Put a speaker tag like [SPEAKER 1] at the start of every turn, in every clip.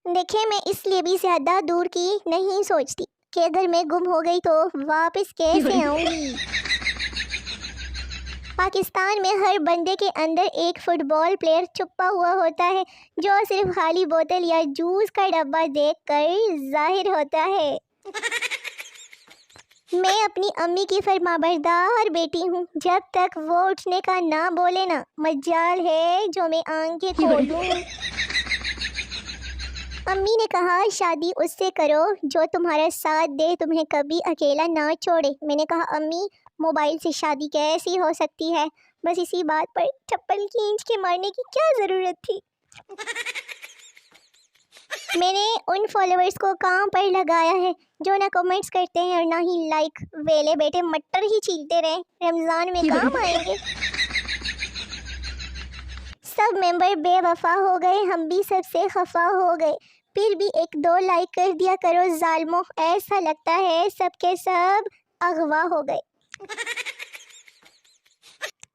[SPEAKER 1] دیکھیں میں اس لیے بھی زیادہ دور کی نہیں سوچتی کہ اگر میں گم ہو گئی تو واپس کیسے آؤں گی۔ پاکستان میں ہر بندے کے اندر ایک فٹ بال پلیئر چھپا ہوا ہوتا ہے جو صرف خالی بوتل یا جوس کا ڈبہ دیکھ کر ظاہر ہوتا ہے۔ میں اپنی امی کی فرمانبردار بیٹی ہوں، جب تک وہ اٹھنے کا نہ بولے نا مجال ہے جو میں آنکھیں کھولوں۔ امی نے کہا شادی اس سے کرو جو تمہارا ساتھ دے، تمہیں کبھی اکیلا نہ چھوڑے۔ میں نے کہا امی موبائل سے شادی کیسی ہو سکتی ہے؟ بس اسی بات پر چپل کھینچ کے مارنے کی کیا ضرورت تھی؟ میں نے ان فالوورز کو کام پر لگایا ہے جو نہ کمنٹس کرتے ہیں اور نہ ہی لائک، ویلے بیٹے مٹر ہی چھیلتے رہیں، رمضان میں کام آئیں گے۔ سب ممبر بے وفا ہو گئے، ہم بھی سب سے خفا ہو گئے، پھر بھی ایک دو لائک کر دیا کرو ظالمو، ایسا لگتا ہے سب کے سب اغوا ہو گئے۔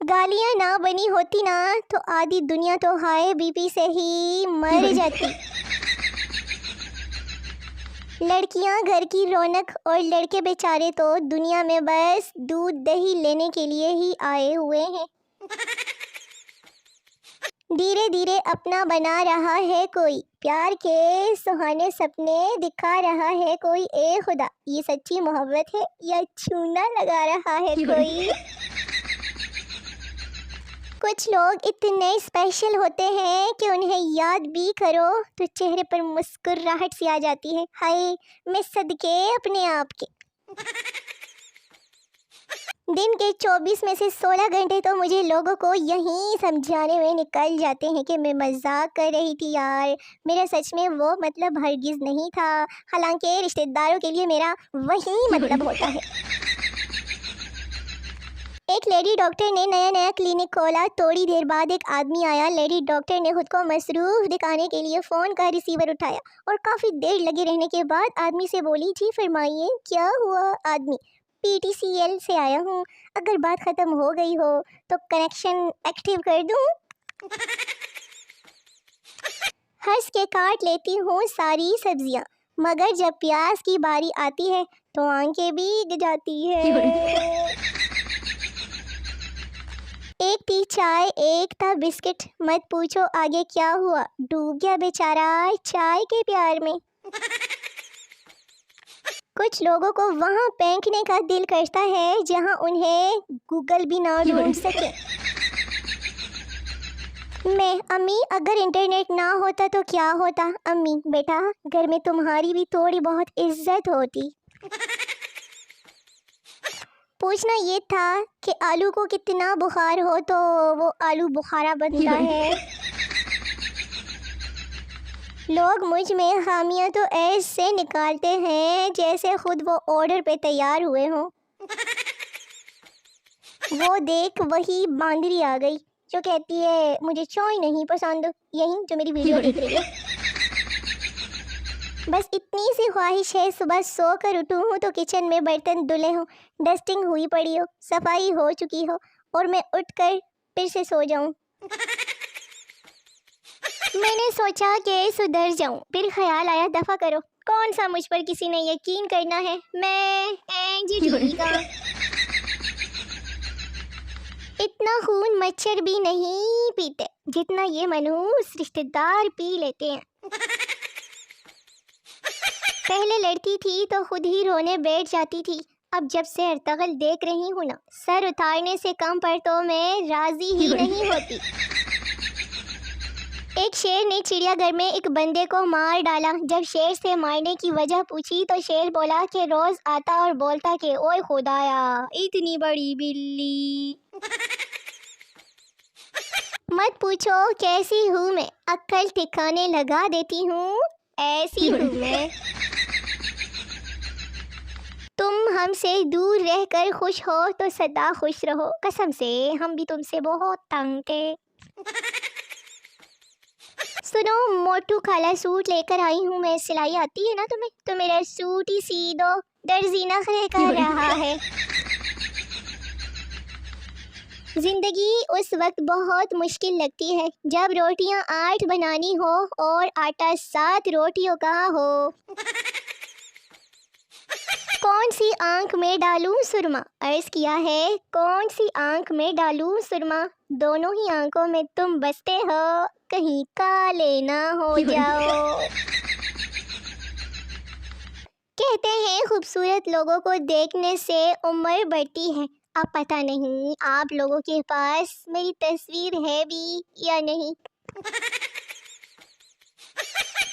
[SPEAKER 1] گالیاں نہ بنی ہوتی نا تو آدھی دنیا تو ہائی بی پی سے ہی مر جاتی۔ لڑکیاں گھر کی رونق اور لڑکے بیچارے تو دنیا میں بس دودھ دہی لینے کے لیے ہی آئے ہوئے ہیں۔ دھیرے دھیرے اپنا بنا رہا ہے کوئی، پیار کے سہانے سپنے دکھا رہا ہے کوئی، اے خدا یہ سچی محبت ہے یا چونا لگا رہا ہے کوئی۔ کچھ لوگ اتنے اسپیشل ہوتے ہیں کہ انہیں یاد بھی کرو تو چہرے پر مسکراہٹ سی آ جاتی ہے، ہائے میں صدقے اپنے آپ کے۔ دن کے 24 میں سے 16 گھنٹے تو مجھے لوگوں کو یہیں سمجھانے میں نکل جاتے ہیں کہ میں مذاق کر رہی تھی یار، میرا سچ میں وہ مطلب ہرگز نہیں تھا، حالانکہ رشتہ داروں کے لیے میرا وہی مطلب ہوتا ہے۔ ایک لیڈی ڈاکٹر نے نیا کلینک کھولا، تھوڑی دیر بعد ایک آدمی آیا، لیڈی ڈاکٹر نے خود کو مصروف دکھانے کے لیے فون کا ریسیور اٹھایا اور کافی دیر لگے رہنے کے بعد آدمی سے بولی جی فرمائیے کیا ہوا؟ آدمی پی ٹی سی ایل سے آیا ہوں، اگر بات ختم ہو گئی ہو تو کنیکشن ایکٹیو کر دوں؟ ہنس کے کاٹ لیتی ہوں ساری سبزیاں، مگر جب پیاز کی باری آتی ہے تو آنکھیں بھیگ جاتی ہے۔ ایک تھی چائے ایک تھا بسکٹ، مت پوچھو آگے کیا ہوا، ڈوب گیا بیچارہ چائے کے پیار میں۔ کچھ لوگوں کو وہاں پھینکنے کا دل کرتا ہے جہاں انہیں گوگل بھی نہ ڈھونڈ سکے۔ میں امی اگر انٹرنیٹ نہ ہوتا تو کیا ہوتا؟ امی بیٹا گھر میں تمہاری بھی تھوڑی بہت عزت ہوتی۔ پوچھنا یہ تھا کہ آلو کو کتنا بخار ہو تو وہ آلو بخارا بنتا ہے۔ لوگ مجھ میں خامیاں تو ایسے نکالتے ہیں جیسے خود وہ آرڈر پہ تیار ہوئے ہوں۔ وہ دیکھ وہی باندری آ گئی جو کہتی ہے مجھے چائے نہیں پسند، یہی جو میری ویڈیو دیکھ رہی ہے۔ بس اتنی سی خواہش ہے صبح سو کر اٹھوں ہوں تو کچن میں برتن دھلے ہوں، ڈسٹنگ ہوئی پڑی ہو، صفائی ہو چکی ہو اور میں اٹھ کر پھر سے سو جاؤں۔ میں نے سوچا کہ سدھر جاؤں، پھر خیال آیا دفع کرو، کون سا مجھ پر کسی نے یقین کرنا ہے، میں اینجی ٹوری کا۔ اتنا خون مچھر بھی نہیں پیتے جتنا یہ منحوس رشتہ دار پی لیتے ہیں۔ پہلے لڑتی تھی تو خود ہی رونے بیٹھ جاتی تھی، اب جب سے ارطغرل دیکھ رہی ہوں نا سر اتارنے سے کم پر تو میں راضی ہی نہیں ہوتی۔ ایک شیر نے چڑیا گھر میں ایک بندے کو مار ڈالا، جب شیر سے مارنے کی وجہ پوچھی تو شیر بولا کہ روز آتا اور بولتا کہ اوئے خدایا اتنی بڑی بلی۔ مت پوچھو کیسی ہوں میں، عقل ٹھکانے لگا دیتی ہوں، ایسی ہوں میں۔ تم ہم سے دور رہ کر خوش ہو تو سدا خوش رہو، قسم سے ہم بھی تم سے بہت تنگ تھے۔ سنو موٹو کالا سوٹ لے کر آئی ہوں میں، سلائی آتی ہے نا تمہیں تو میرا سوٹ ہی سی دو، درزی نخرے کر رہا ہے۔ زندگی اس وقت بہت مشکل لگتی ہے جب روٹیاں 8 بنانی ہو اور آٹا 7 روٹیوں کا ہو۔ کون سی آنکھ میں ڈالوں سرما؟ عرض کیا ہے کون سی آنکھ میں ڈالوں سرما؟ دونوں ہی آنکھوں میں تم بستے ہو، کہیں کالے نہ ہو جاؤ۔ کہتے ہیں خوبصورت لوگوں کو دیکھنے سے عمر بڑھتی ہے۔ اب پتہ نہیں آپ لوگوں کے پاس میری تصویر ہے بھی یا نہیں۔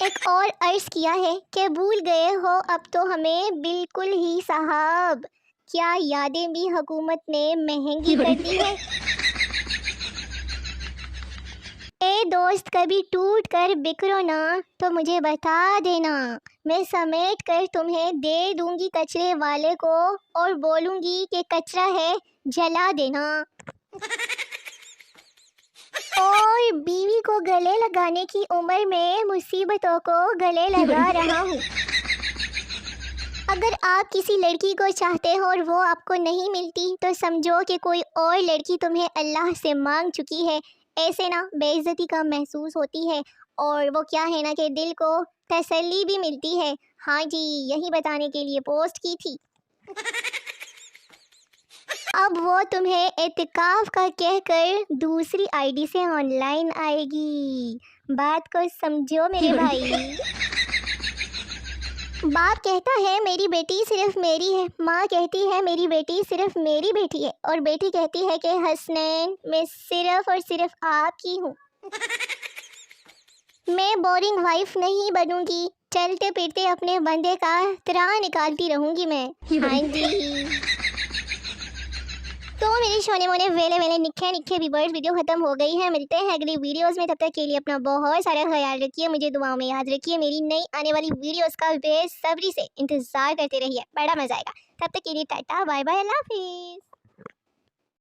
[SPEAKER 1] ایک اور عرض کیا ہے کہ بھول گئے ہو اب تو ہمیں بالکل ہی صاحب، کیا یادیں بھی حکومت نے مہنگی کر دی ہے؟ اے دوست کبھی ٹوٹ کر بکھرو نا تو مجھے بتا دینا، میں سمیٹ کر تمہیں دے دوں گی کچرے والے کو اور بولوں گی کہ کچرا ہے جلا دینا۔ اور بیوی کو گلے لگانے کی عمر میں مصیبتوں کو گلے لگا رہا ہوں۔ اگر آپ کسی لڑکی کو چاہتے ہو اور وہ آپ کو نہیں ملتی تو سمجھو کہ کوئی اور لڑکی تمہیں اللہ سے مانگ چکی ہے۔ ایسے نا بے عزتی کا محسوس ہوتی ہے اور وہ کیا ہے نا کہ دل کو تسلی بھی ملتی ہے۔ ہاں جی، یہی بتانے کے لیے پوسٹ کی تھی۔ اب وہ تمہیں اعتکاف کا کہہ کر دوسری آئی ڈی سے آن لائن آئے گی، بات کو سمجھو میرے بھائی۔ باپ کہتا ہے میری بیٹی صرف میری ہے، ماں کہتی ہے میری بیٹی صرف میری بیٹی ہے، اور بیٹی کہتی ہے کہ حسنین میں صرف اور صرف آپ کی ہوں۔ میں بورنگ وائف نہیں بنوں گی، چلتے پھرتے اپنے بندے کا طرح نکالتی رہوں گی میں۔ ہاں جی، تو میرے شونے مونے ویلے نکھے ویورز، ویڈیو ختم ہو گئی ہے۔ ملتے ہیں اگلی ویڈیوز میں، تب تک کے لیے اپنا بہت سارا خیال رکھیے، مجھے دعاؤں میں یاد رکھیے، میری نئی آنے والی ویڈیوز کا بے صبری سے انتظار کرتے رہیے، بڑا مزہ آئے گا۔ تب تک کے لیے ٹاٹا بائے بائے، اللہ حافظ۔